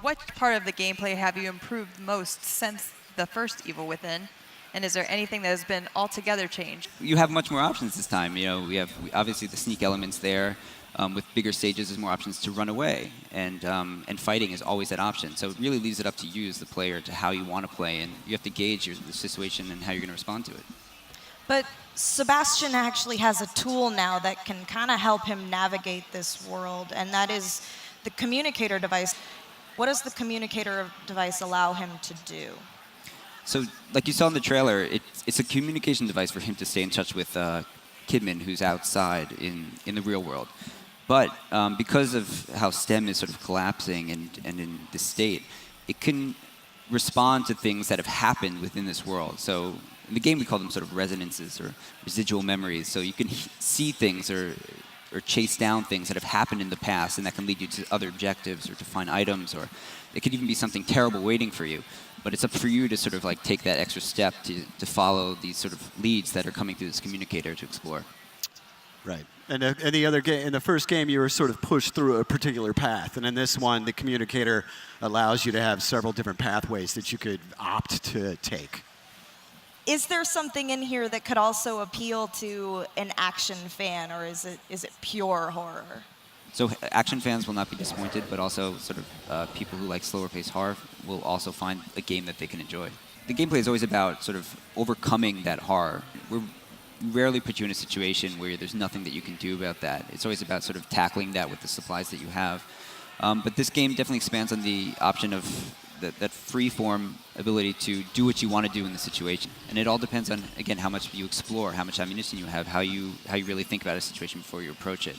What part of the gameplay have you improved most since the first Evil Within? And is there anything that has been altogether changed? You have much more options this time. You know, we have obviously the sneak elements there. With bigger stages, there's more options to run away, and fighting is always that option. So it really leaves it up to you as the player to how you want to play, and you have to gauge the situation and how you're going to respond to it. But Sebastian actually has a tool now that can kind of help him navigate this world, and that is the communicator device. What does the communicator device allow him to do? So, like you saw in the trailer, it's a communication device for him to stay in touch with Kidman, who's outside in the real world. But because of how STEM is sort of collapsing and in this state, it can respond to things that have happened within this world. So in the game, we call them sort of resonances or residual memories. So you can see things or chase down things that have happened in the past, and that can lead you to other objectives or to find items, or it could even be something terrible waiting for you. But it's up for you to sort of like take that extra step to follow these sort of leads that are coming through this communicator to explore. Right. And in the other game, in the first game, you were sort of pushed through a particular path, and in this one, the communicator allows you to have several different pathways that you could opt to take. Is there something in here that could also appeal to an action fan, or is it pure horror? So action fans will not be disappointed, but also sort of people who like slower paced horror will also find a game that they can enjoy. The gameplay is always about sort of overcoming that horror. We rarely put you in a situation where there's nothing that you can do about that. It's always about sort of tackling that with the supplies that you have. But this game definitely expands on the option of that free-form ability to do what you want to do in the situation. And it all depends on, again, how much you explore, how much ammunition you have, how you really think about a situation before you approach it.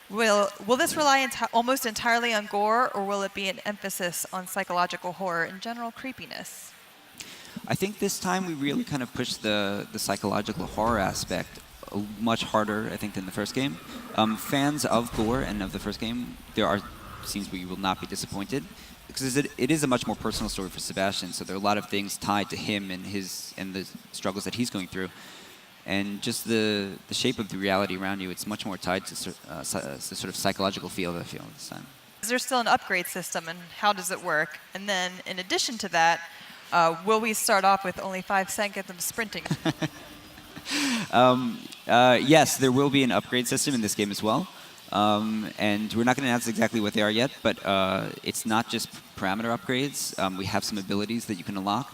Will this rely almost entirely on gore, or will it be an emphasis on psychological horror and general creepiness? I think this time we really kind of pushed the psychological horror aspect much harder, I think, than the first game. Fans of gore and of the first game, there are scenes where you will not be disappointed, because it is a much more personal story for Sebastian, so there are a lot of things tied to him and the struggles that he's going through. And just the shape of the reality around you, it's much more tied to the sort of psychological feel that I feel this time. Is there still an upgrade system, and how does it work? And then, in addition to that, will we start off with only 5 seconds of sprinting? Yes, there will be an upgrade system in this game as well. And we're not going to announce exactly what they are yet, but it's not just parameter upgrades. We have some abilities that you can unlock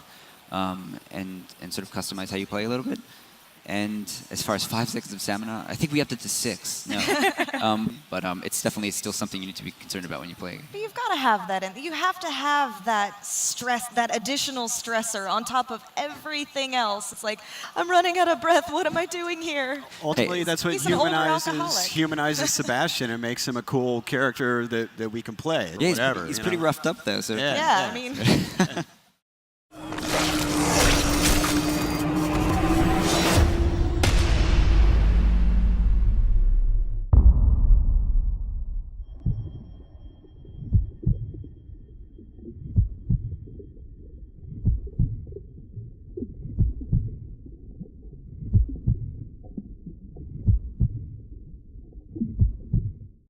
and sort of customize how you play a little bit. And as far as 5 seconds of stamina, I think we upped it to 6. No, but it's definitely still something you need to be concerned about when you play. But you've got to have that, and you have to have that stress, that additional stressor on top of everything else. It's like, I'm running out of breath. What am I doing here? Ultimately, that's what humanizes Sebastian and makes him a cool character that we can play. Yeah, whatever, he's pretty roughed up though. So Yeah, I mean.